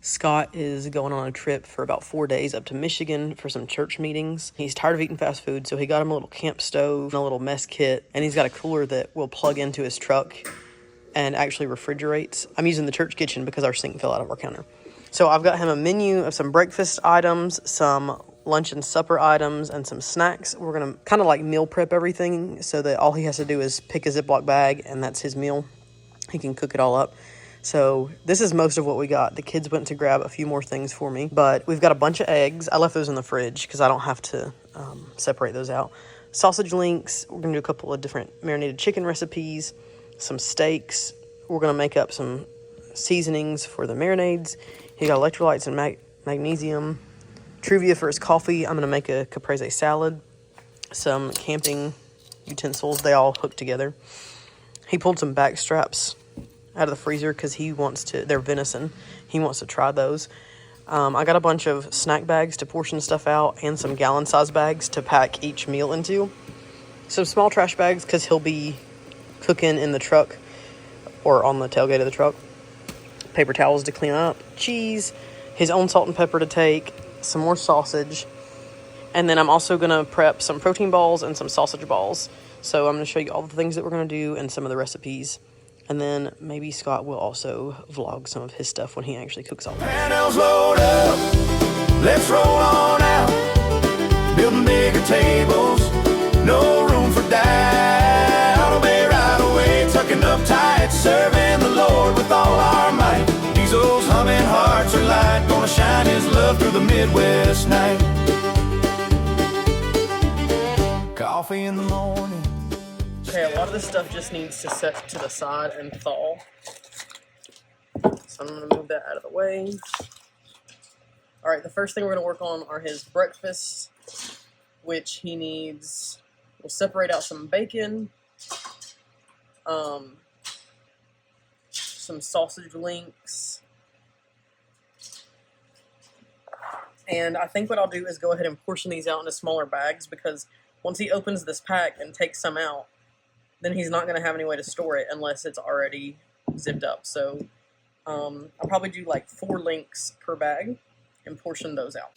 Scott is going on a trip for about 4 days up to Michigan for some church meetings. He's tired of eating fast food, so he got him a little camp stove and a little mess kit, and he's got a cooler that will plug into his truck and actually refrigerates. I'm using the church kitchen because our sink fell out of our counter. So I've got him a menu of some breakfast items, some lunch and supper items, and some snacks. We're going to kind of like meal prep everything so that all he has to do is pick a Ziploc bag and that's his meal. He can cook it all up. So this is most of what we got. The kids went to grab a few more things for me, but we've got a bunch of eggs. I left those in the fridge because I don't have to separate those out. Sausage links. We're going to do a couple of different marinated chicken recipes, some steaks. We're going to make up some seasonings for the marinades. He got electrolytes and magnesium. Truvia for his coffee. I'm going to make a caprese salad. Some camping utensils. They all hook together. He pulled some back straps out of the freezer because they're venison. He wants to try those. I got a bunch of snack bags to portion stuff out and some gallon-sized bags to pack each meal into. Some small trash bags because he'll be cooking in the truck or on the tailgate of the truck. Paper towels to clean up. Cheese. His own salt and pepper to take. Some more sausage. And then I'm also going to prep some protein balls and some sausage balls. So I'm going to show you all the things that we're going to do and some of the recipes. And then maybe Scott will also vlog some of his stuff when he actually cooks all that. Panels load up, let's roll on out. Building bigger tables, no room for doubt. Obey right away, tucking up tight, serving the Lord with all our might. Diesel's humming, hearts are light, gonna shine his love through the Midwest night. Coffee in the morning. Okay, a lot of this stuff just needs to set to the side and thaw. So I'm going to move that out of the way. Alright, the first thing we're going to work on are his breakfasts, which he needs. We'll separate out some bacon, some sausage links, and I think what I'll do is go ahead and portion these out into smaller bags because once he opens this pack and takes some out, then he's not going to have any way to store it unless it's already zipped up. So I'll probably do like 4 links per bag and portion those out.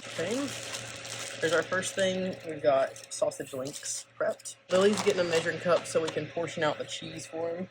Okay, there's our first thing. We've got sausage links prepped. Lily's getting a measuring cup so we can portion out the cheese for him.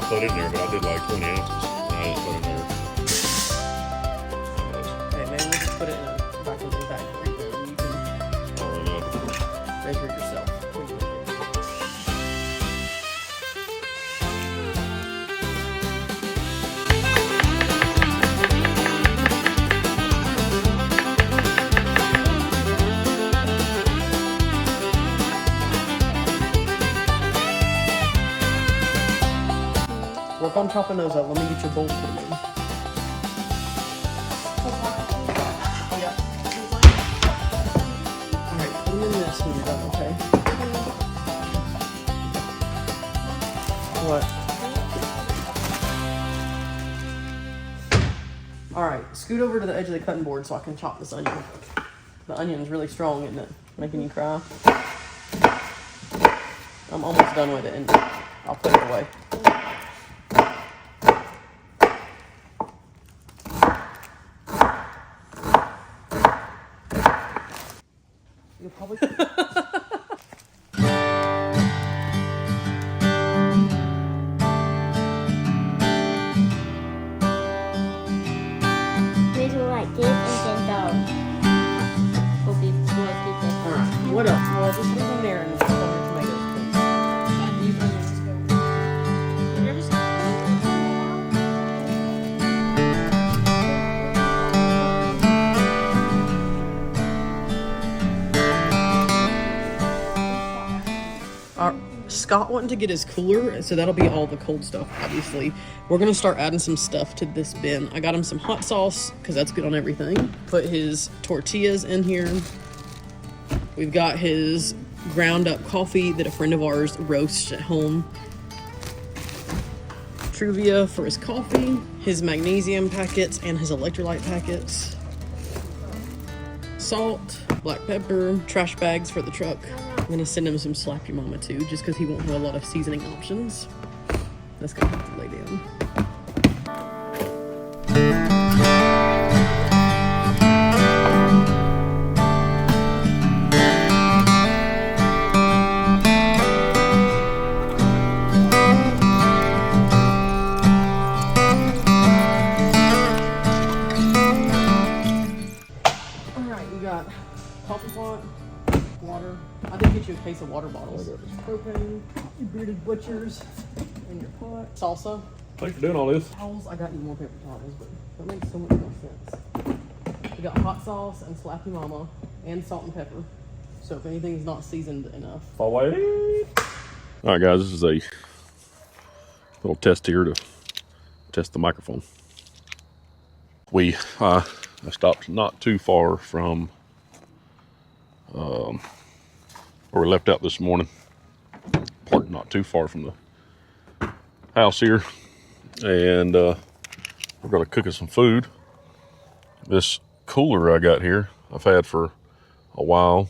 Put in there, but I did like 20 ounces. I didn't put in there. Okay, maybe we just put it in a vacuum bag for you, and you can measure it yourself. Work on chopping those up. Let me get your bowl for you. Oh, yeah. Alright, put them in this when you're done, okay? What? Alright, scoot over to the edge of the cutting board so I can chop this onion. The onion's really strong, isn't it? Making you cry? I'm almost done with it, and I'll put it away. Scott wanting to get his cooler, so that'll be all the cold stuff, obviously. We're gonna start adding some stuff to this bin. I got him some hot sauce, because that's good on everything. Put his tortillas in here. We've got his ground up coffee that a friend of ours roasts at home. Truvia for his coffee, his magnesium packets, and his electrolyte packets. Salt, black pepper, trash bags for the truck. I'm gonna send him some Slap Your Mama too, just because he won't have a lot of seasoning options. That's gonna have to lay down. Coffee pot, water. I did get you a case of water bottles. Propane, your bearded butchers, and your pot. Salsa. Thanks for doing all this. Towels. I got you more paper towels, but that makes so much more sense. We got hot sauce and Slap Your Mama and salt and pepper. So if anything's not seasoned enough. All right, guys, this is a little test here to test the microphone. I stopped not too far from where we left out this morning. Parked not too far from the house here, and we're gonna cook us some food. This cooler I got here, I've had for a while,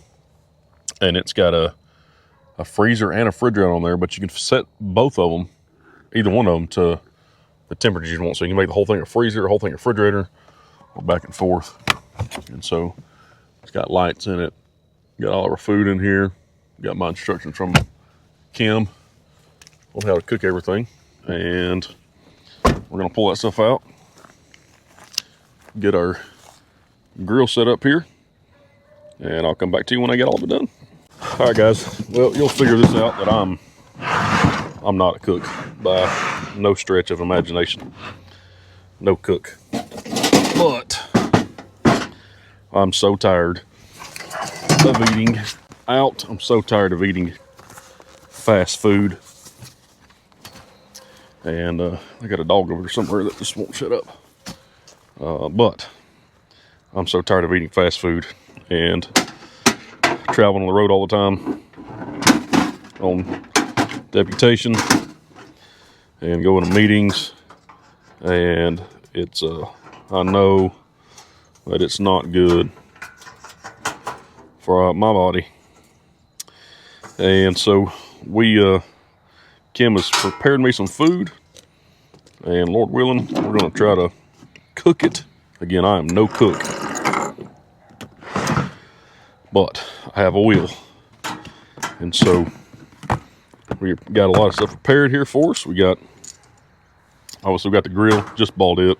and it's got a freezer and a refrigerator on there, but you can set both of them, either one of them, to the temperature you want. So you can make the whole thing a freezer, the whole thing a refrigerator, or back and forth. And so it's got lights in it. Got all our food in here. Got my instructions from Kim on how to cook everything. And we're gonna pull that stuff out. Get our grill set up here. And I'll come back to you when I get all of it done. All right, guys. Well, you'll figure this out that I'm not a cook by no stretch of imagination. No cook. But I'm so tired of eating out. I'm so tired of eating fast food. And I got a dog over there somewhere that just won't shut up. But I'm so tired of eating fast food and traveling on the road all the time on Deputation and going to meetings, and it's I know that it's not good for my body. And so Kim has prepared me some food, and Lord willing, we're going to try to cook it. Again, I am no cook, but I have a will, and so we got a lot of stuff prepared here for us. We also got the grill, just bought it.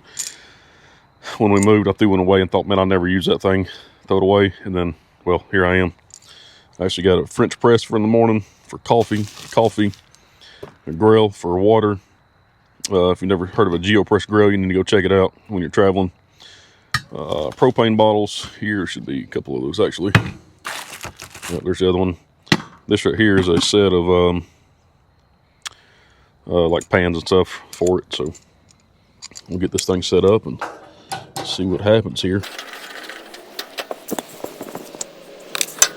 When we moved, I threw one away and thought, man, I'll never use that thing. Throw it away, and then, well, here I am. I actually got a French press for in the morning for coffee, a grill for water. If you've never heard of a GeoPress grill, you need to go check it out when you're traveling. Propane bottles. Here should be a couple of those, actually. There's the other one. This right here is a set of like pans and stuff for it. So we'll get this thing set up and see what happens here.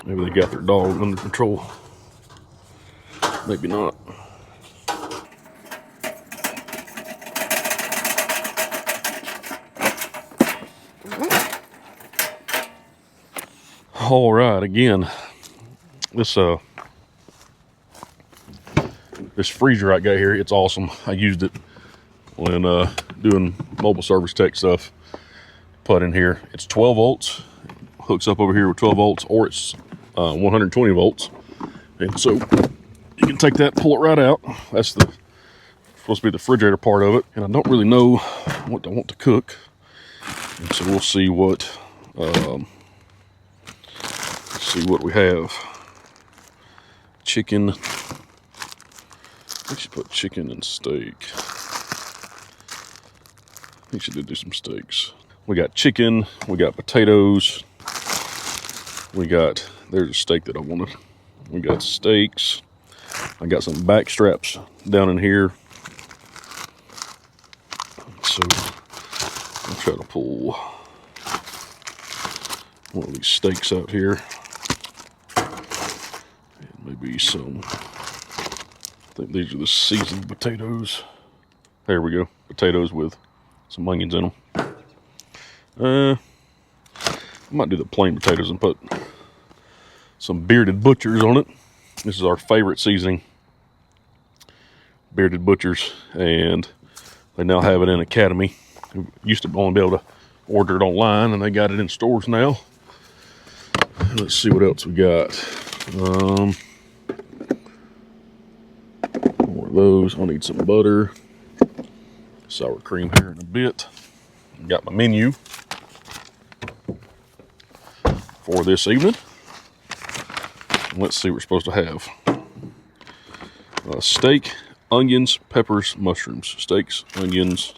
Maybe they got their dog under control. Maybe not. All right, again, this freezer I got here, it's awesome. I used it when doing mobile service tech stuff. Put in here, it's 12 volts, hooks up over here with 12 volts, or it's 120 volts. And so you can take that, pull it right out. That's supposed to be the refrigerator part of it. And I don't really know what I want to cook. And so we'll see what we have. Chicken. I should put chicken and steak. I think should do some steaks. We got chicken, we got potatoes, there's a steak that I wanted. We got steaks, I got some back straps down in here. So I'll try to pull one of these steaks out here. And maybe some, I think these are the seasoned potatoes. There we go. Potatoes with some onions in them. I might do the plain potatoes and put some bearded butchers on it. This is our favorite seasoning, bearded butchers, and they now have it in Academy. We used to only be able to order it online, and they got it in stores now. Let's see what else we got. More of those. I'll need some butter, sour cream here in a bit. Got my menu for this evening. Let's see what we're supposed to have. Steak, onions, peppers, mushrooms. Steaks, onions.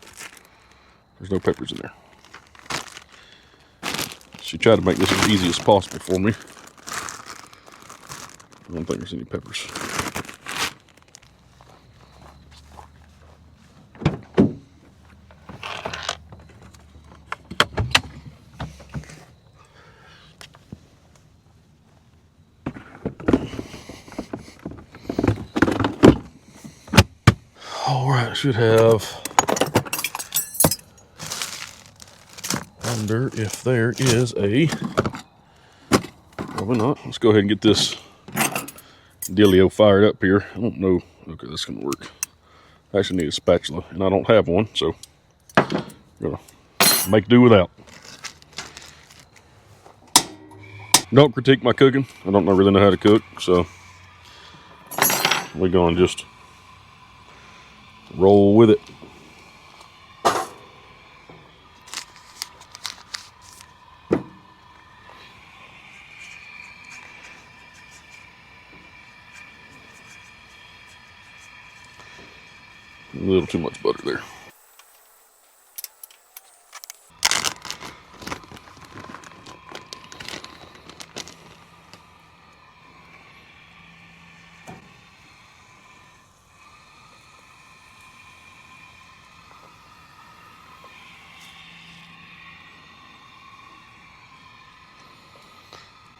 There's no peppers in there. She tried to make this as easy as possible for me. I don't think there's any peppers. All right, should have. Wonder if there is a. Probably not. Let's go ahead and get this dealio fired up here. I don't know. Okay, that's gonna work. I actually need a spatula, and I don't have one, so I'm gonna make do without. Don't critique my cooking. I don't really know how to cook, so we're gonna just roll with it. A little too much butter there.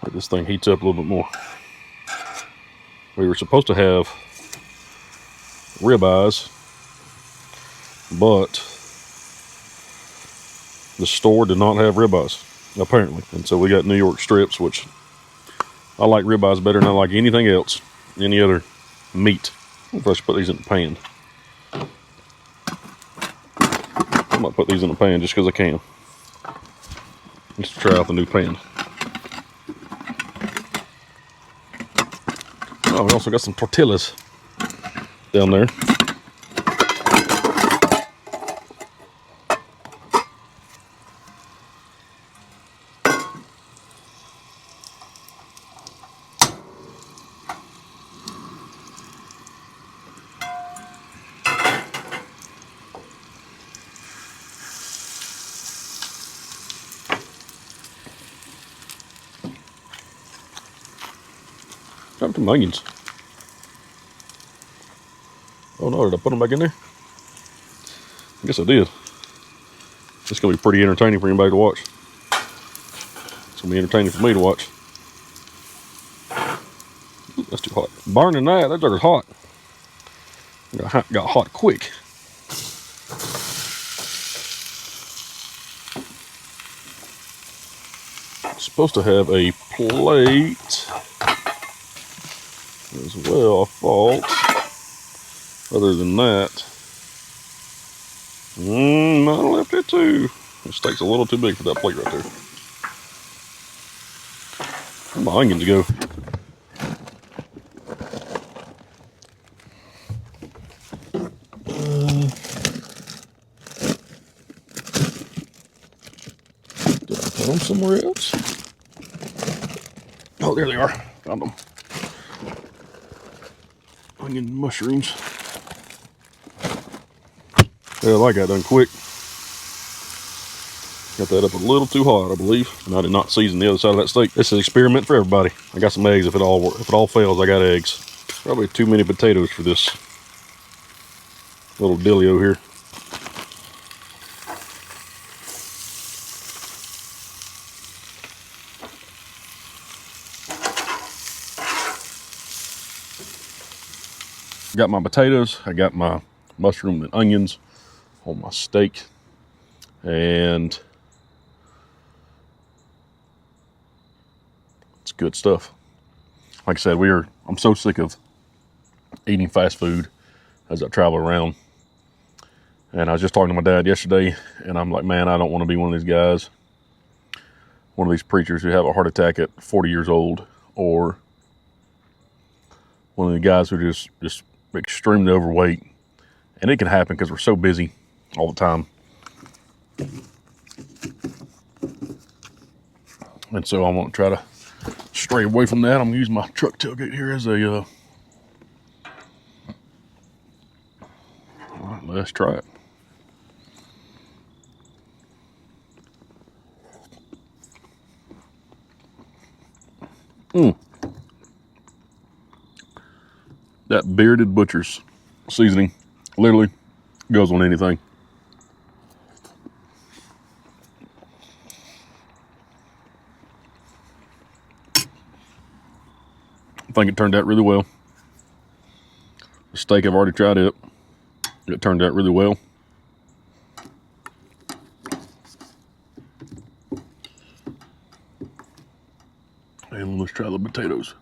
Let this thing heats up a little bit more. We were supposed to have ribeyes, but the store did not have ribeyes, apparently. And so we got New York strips, which I like ribeyes better than I like anything else, any other meat. I wonder if I should put these in the pan. I might put these in the pan just because I can. Just to try out the new pan. Oh, we also got some tortillas down there. Drop some onions. Oh no, did I put them back in there? I guess I did. It's going to be pretty entertaining for anybody to watch. It's going to be entertaining for me to watch. Ooh, that's too hot. Burning that dirt's hot. Got hot quick. Supposed to have a plate as well, I thought. Other than that, I left it too. This steak's a little too big for that plate right there. Where'd my onions go? Did I put them somewhere else? Oh, there they are. Found them. Onion mushrooms. Well, I got done quick. Got that up a little too hot, I believe, and I did not season the other side of that steak. This is an experiment for everybody. I got some eggs. If it all fails, I got eggs. Probably too many potatoes for this little dealio here. Got my potatoes, I got my mushroom and onions on my steak, and it's good stuff. Like I said, I'm so sick of eating fast food as I travel around. And I was just talking to my dad yesterday, and I'm like, man, I don't want to be one of these guys, one of these preachers who have a heart attack at 40 years old, or one of the guys who are just extremely overweight. And it can happen because we're so busy all the time. And so I want to try to stray away from that. I'm gonna use my truck tailgate here as a all right, let's try it. That Bearded Butcher's seasoning literally goes on anything. I think it turned out really well. The steak, I've already tried it. It turned out really well. And let's try the potatoes.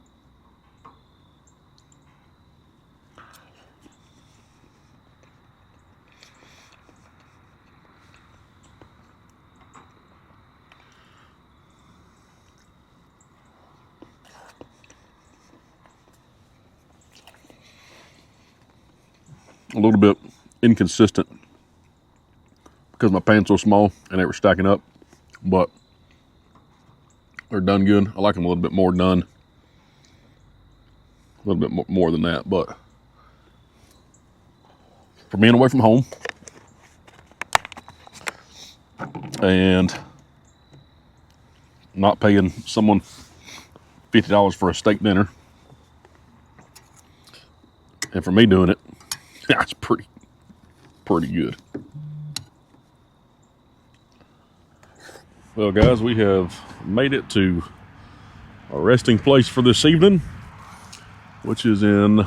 A little bit inconsistent because my pan's so small and they were stacking up, but they're done good. I like them a little bit more done, a little bit more than that. But for being away from home and not paying someone $50 for a steak dinner, and for me doing it, that's pretty good. Well, guys, we have made it to our resting place for this evening, which is in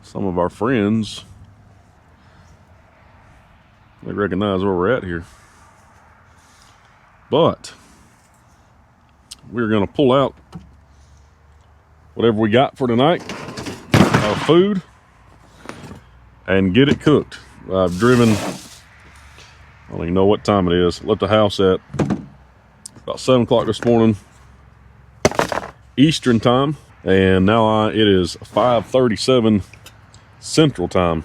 some of our friends. They recognize where we're at here. But we're going to pull out whatever we got for tonight, our food, and get it cooked. I've driven, I don't even know what time it is, left the house at about 7 o'clock this morning Eastern time, and now it is 5:37 Central time.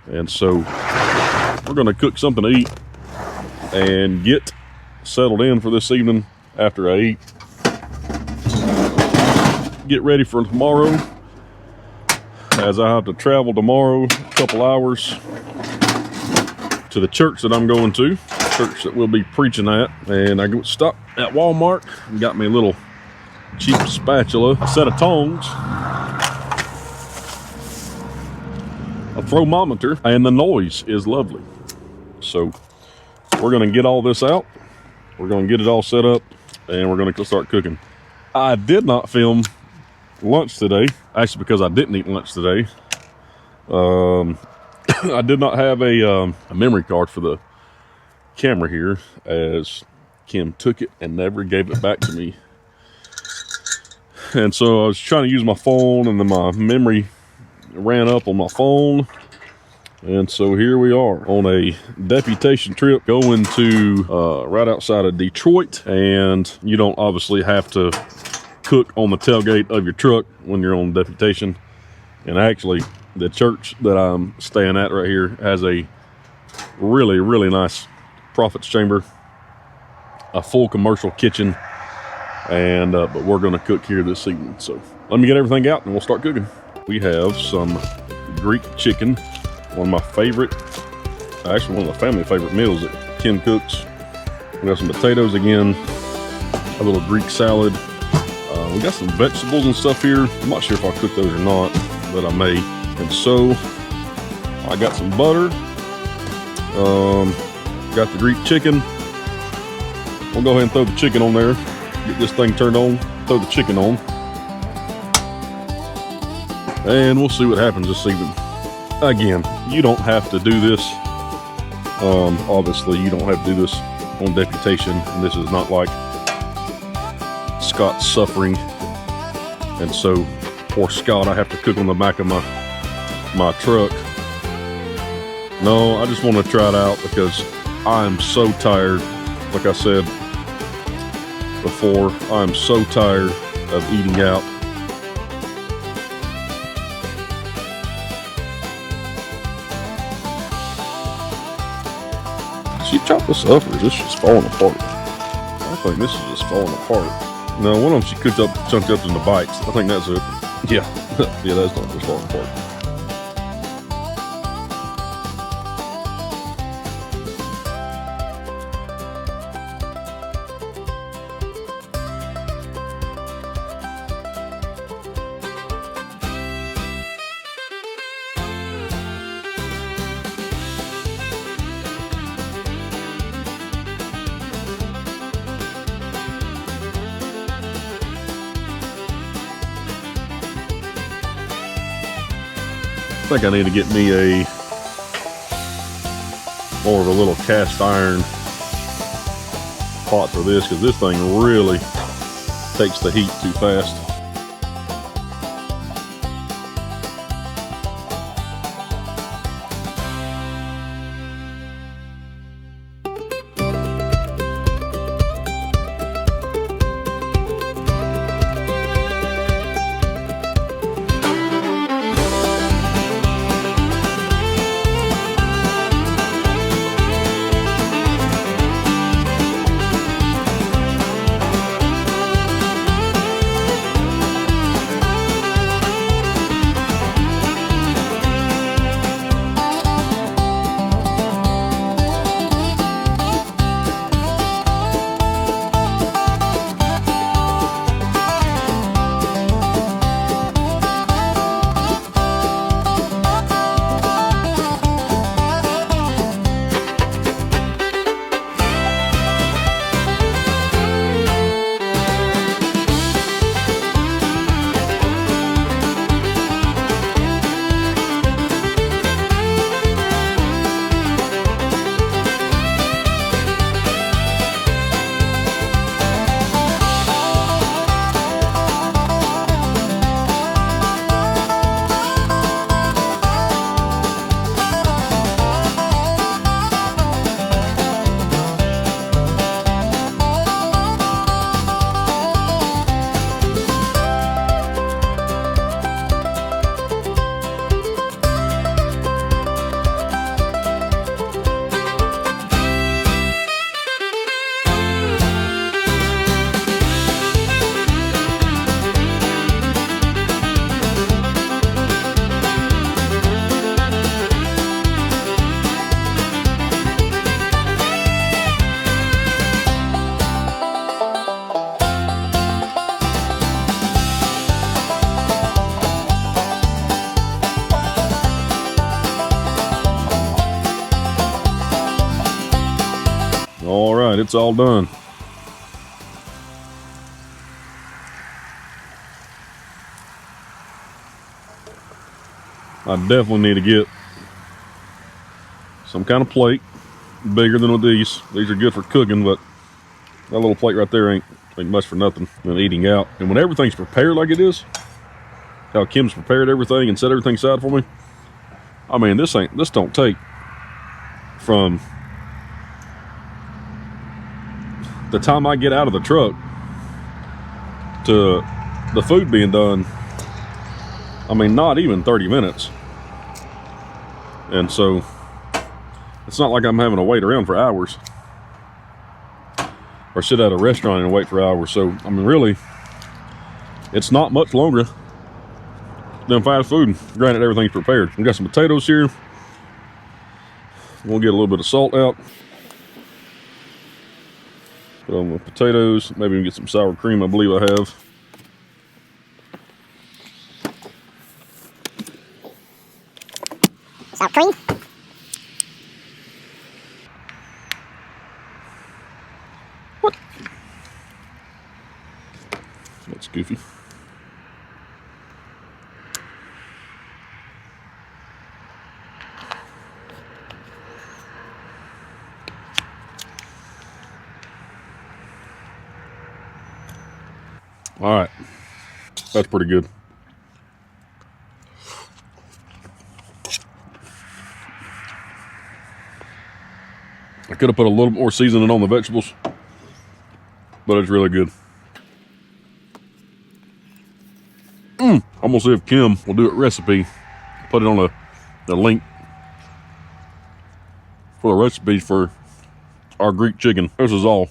And so we're going to cook something to eat and get settled in for this evening after I eat. Get ready for tomorrow, as I have to travel tomorrow a couple hours to the church that I'm going to, church that we'll be preaching at. And I stopped at Walmart and got me a little cheap spatula, a set of tongs, a thermometer, and the noise is lovely. So we're going to get all this out. We're going to get it all set up, and we're going to start cooking. I did not film lunch today, actually, because I didn't eat lunch today. I did not have a memory card for the camera here, as Kim took it and never gave it back to me. And so I was trying to use my phone, and then my memory ran up on my phone. And so here we are on a deputation trip going to right outside of Detroit. And you don't obviously have to cook on the tailgate of your truck when you're on deputation. And actually, the church that I'm staying at right here has a really, really nice prophet's chamber, a full commercial kitchen, and but we're going to cook here this evening. So let me get everything out and we'll start cooking. We have some Greek chicken, one of my favorite, actually one of the family favorite meals that Kim cooks. We have some potatoes again, a little Greek salad, We got some vegetables and stuff here. I'm not sure if I'll cook those or not, but I may. And so I got some butter. Got the Greek chicken. We'll go ahead and throw the chicken on there. Get this thing turned on. Throw the chicken on. And we'll see what happens this evening. Again, you don't have to do this. Obviously, you don't have to do this on Deputation. And this is not like Scott's suffering. And so, poor Scott, I have to cook on the back of my truck. No, I just want to try it out because I'm so tired. Like I said before, I'm so tired of eating out. Did she chop this up, or is this just falling apart? I think this is just falling apart. No, one of them she cooked up, chunked up into bites. I think that's it. Yeah, yeah, that's not just falling apart. I think I need to get me more of a little cast iron pot for this, because this thing really takes the heat too fast. All right, it's all done. I definitely need to get some kind of plate bigger than these. These are good for cooking, but that little plate right there ain't much for nothing than eating out. And when everything's prepared like it is, how Kim's prepared everything and set everything aside for me, I mean, this don't take from the time I get out of the truck to the food being done. I mean, not even 30 minutes. And so it's not like I'm having to wait around for hours or sit at a restaurant and wait for hours. So, I mean, really, it's not much longer than fast food. Granted, everything's prepared. We got some potatoes here. We'll get a little bit of salt out. Put on the potatoes. Maybe we can get some sour cream, I believe I have. Sour cream. What? That's goofy. All right, that's pretty good. I could have put a little more seasoning on the vegetables, but it's really good. I'm gonna see if Kim will do a recipe, put it on the link for the recipes for our Greek chicken. This is all.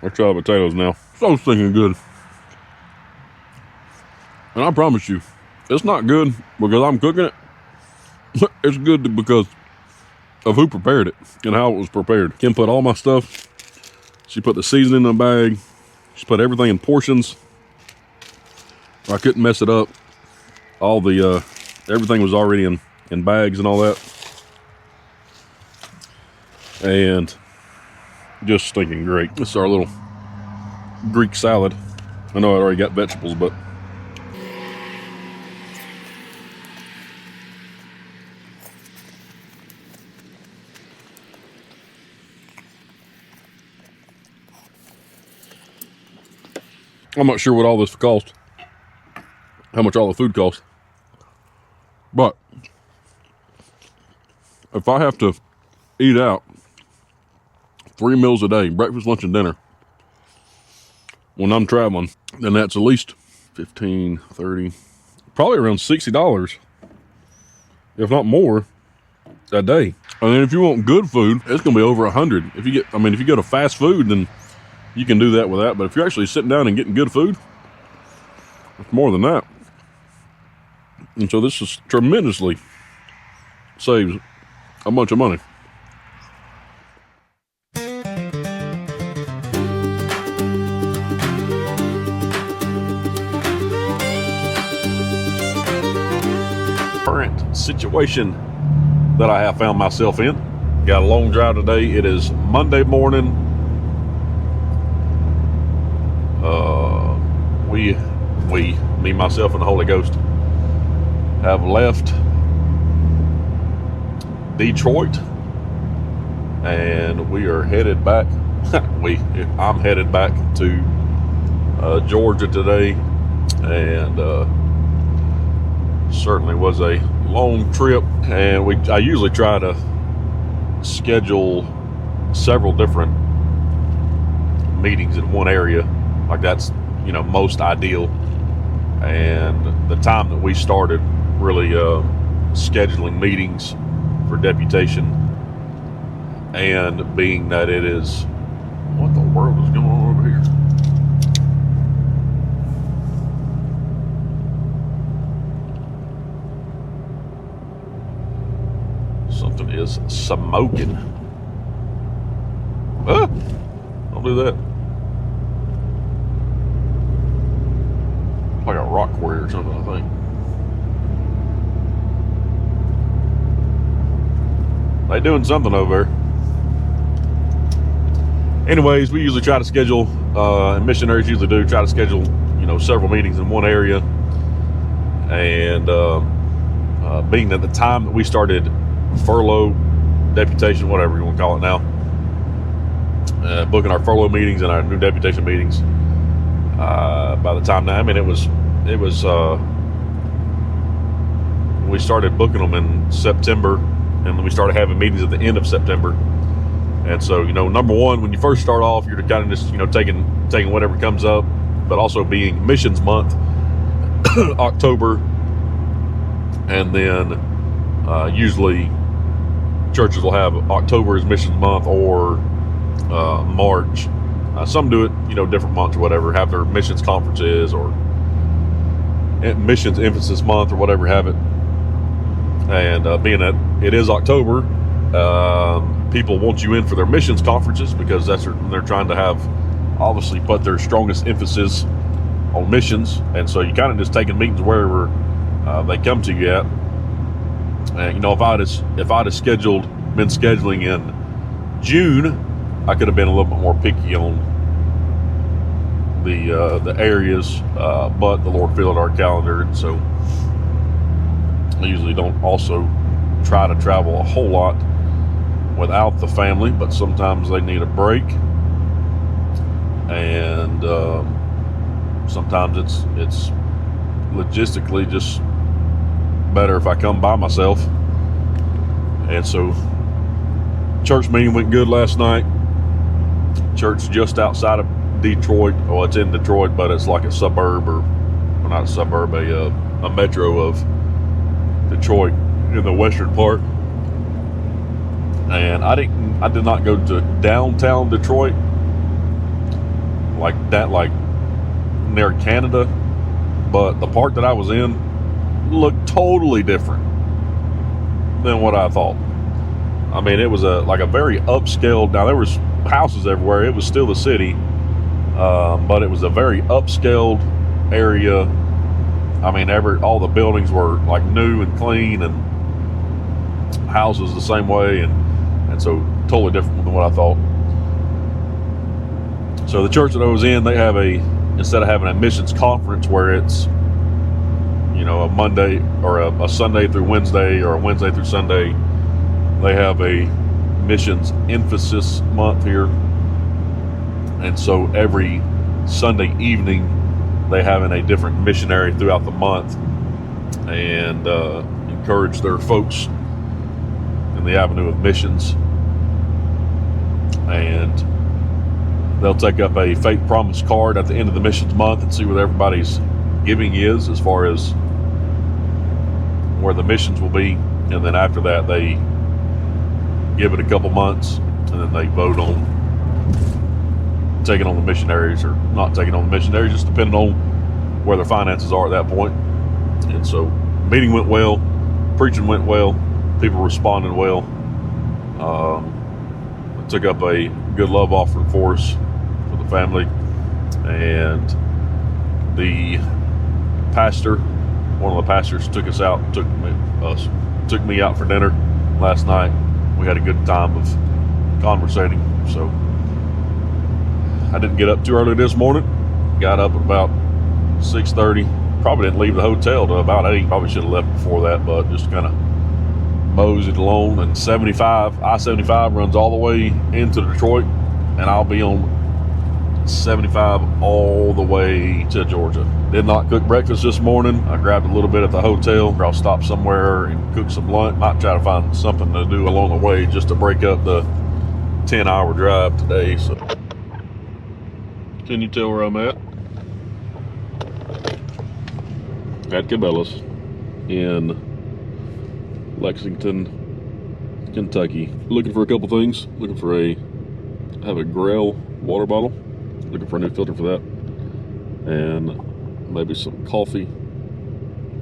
Let's try the potatoes now. So stinking good. And I promise you, it's not good because I'm cooking it. It's good because of who prepared it and how it was prepared. Kim put all my stuff. She put the seasoning in a bag. She put everything in portions. I couldn't mess it up. All the everything was already in bags and all that. And just stinking great. This is our little Greek salad. I know I already got vegetables, but I'm not sure what all this cost, how much all the food cost. But if I have to eat out 3 meals a day, breakfast, lunch, and dinner, when I'm traveling, then that's at least 15, 30, probably around $60, if not more, a day. And then if you want good food, it's gonna be over 100. If you go to fast food, then you can do that with that. But if you're actually sitting down and getting good food, it's more than that. And so this is tremendously saves a bunch of money. Current situation that I have found myself in. Got a long drive today. It is Monday morning. Me, myself, and the Holy Ghost have left Detroit, and we are headed back. I'm headed back to Georgia today, and certainly was a long trip. And I usually try to schedule several different meetings in one area, like that's most ideal. And the time that we started really scheduling meetings for Deputation, and being that it is, what the world is going on over here? Something is smoking. Ah, don't do that. Like a rock quarry or something, I think. They doing something over there. Anyways, we usually try to schedule, and missionaries usually do, try to schedule, several meetings in one area. And being that the time that we started furlough, deputation, whatever you want to call it now, booking our furlough meetings and our new deputation meetings, by the time now, it was we started booking them in September, and then we started having meetings at the end of September. And so, number one, when you first start off, you're kind of just, taking whatever comes up, but also being missions month, October, and then usually churches will have October as missions month, or March. Some do it, different months or whatever, have their missions conferences or missions emphasis month or whatever have it. And being that it is October, people want you in for their missions conferences, because they're trying to have, obviously, put their strongest emphasis on missions. And so you kind of just taking meetings wherever they come to you at. And if I'd have been scheduling in June, I could have been a little bit more picky on the areas, but the Lord filled our calendar, and so I usually don't also try to travel a whole lot without the family, but sometimes they need a break, and sometimes it's logistically just better if I come by myself. And so church meeting went good last night. Church just outside of Detroit. Well, it's in Detroit, but it's like a suburb, or well, not a suburb, a metro of Detroit in the western part. And I did not go to downtown Detroit, like that, like near Canada, but the part that I was in looked totally different than what I thought. I mean, it was like a very upscale. Now there was houses everywhere. It was still the city, but it was a very upscaled area. I mean, all the buildings were like new and clean, and houses the same way, and so totally different than what I thought. So the church that I was in, they have instead of having a missions conference where it's a Monday or a Sunday through Wednesday or a Wednesday through Sunday, they have a missions emphasis month here. And so every Sunday evening they have a different missionary throughout the month, and encourage their folks in the avenue of missions. And they'll take up a faith promise card at the end of the missions month and see what everybody's giving is as far as where the missions will be. And then after that, they give it a couple months, and then they vote on taking on the missionaries or not taking on the missionaries, just depending on where their finances are at that point. And so meeting went well, preaching went well, people responded well. Took up a good love offering for us, for the family, and the pastor, one of the pastors, took us out, took me out for dinner last night. We had a good time of conversating. So I didn't get up too early this morning. Got up at about 6:30. Probably didn't leave the hotel till about 8. Probably should have left before that, but just kind of moseyed along. And I-75 runs all the way into Detroit, and I'll be on 75 all the way to Georgia. Did not cook breakfast this morning. I grabbed a little bit at the hotel. I'll stop somewhere and cook some lunch. Might try to find something to do along the way just to break up the 10-hour drive today. So, can you tell where I'm at? At Cabela's in Lexington, Kentucky. Looking for a couple things. Looking for I have a Grail water bottle. Looking for a new filter for that. And maybe some coffee,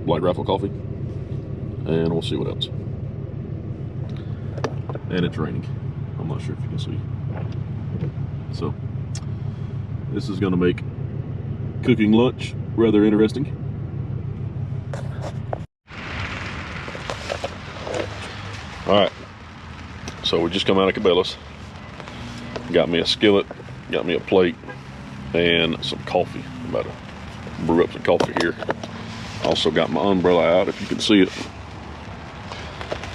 Black Rifle coffee. And we'll see what else. And it's raining. I'm not sure if you can see. So, this is going to make cooking lunch rather interesting. Alright, so we just come out of Cabela's. Got me a skillet, got me a plate, and some coffee. I'm about to brew up some coffee here. Also got my umbrella out, if you can see it.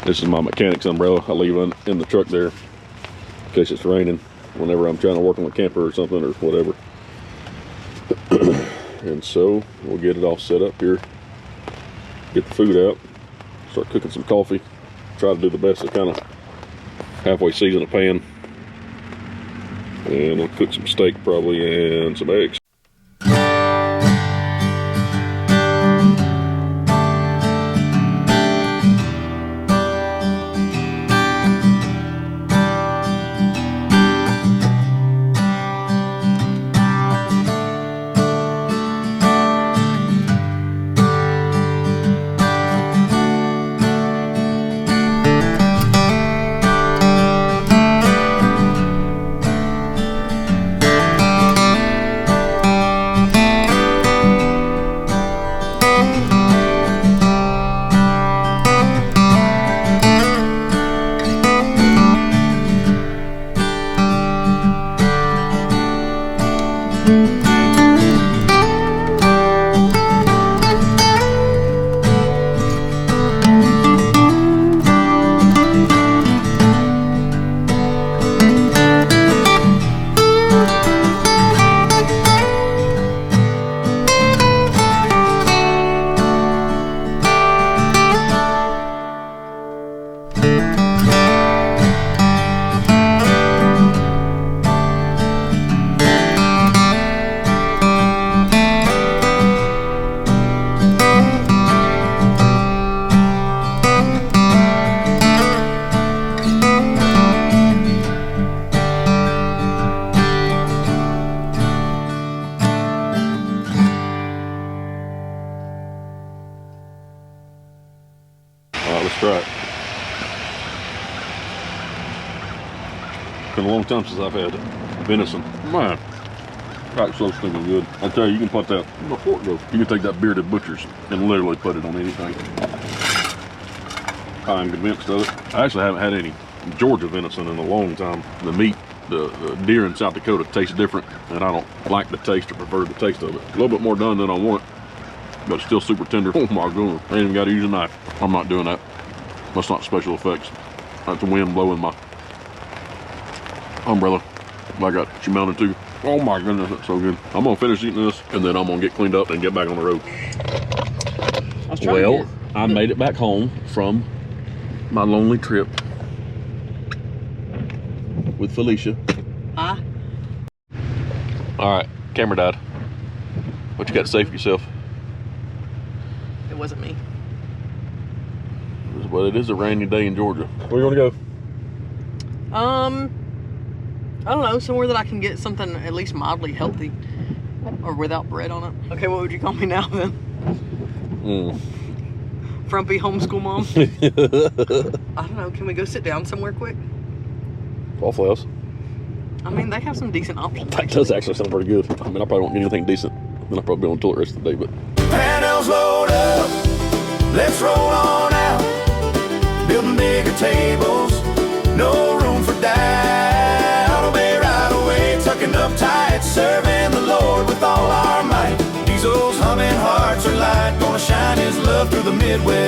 This is my mechanic's umbrella. I leave it in the truck there in case it's raining whenever I'm trying to work on a camper or something or whatever. And so we'll get it all set up here, get the food out, start cooking some coffee. Try to do the best to kind of halfway season a pan. And I'll cook some steak probably and some eggs. been a long time since I've had venison. Man, that's so stinking good. I tell you, you can put that, where'd my fork go? You can take that Bearded Butcher's and literally put it on anything. I'm convinced of it. I actually haven't had any Georgia venison in a long time. The meat, the deer in South Dakota tastes different, and I don't like the taste or prefer the taste of it. A little bit more done than I want, but it's still super tender. Oh my goodness, I ain't even got to use a knife. I'm not doing that. That's not special effects. That's the wind blowing my umbrella. I got she mounted too. Oh my goodness, that's so good. I'm gonna finish eating this, and then I'm gonna get cleaned up and get back on the road. Well, I made it back home from my lonely trip with Felicia. Huh? All right, camera died. What you got to say for yourself? It wasn't me. Well, it is a rainy day in Georgia. Where you want to go? I don't know, somewhere that I can get something at least mildly healthy or without bread on it. Okay, what would you call me now then? Frumpy homeschool mom? I don't know, can we go sit down somewhere quick? Waffle House. I mean, they have some decent options. That does actually sound pretty good. I mean, I probably won't get anything decent. Then I'll probably be on the toilet the rest of the day, but. Panels load up, let's roll on out. Building bigger tables, no room for doubt. Obey right away, tucking up tight, serving the Lord with all our might. Diesel's humming, hearts are light, gonna shine His love through the Midwest.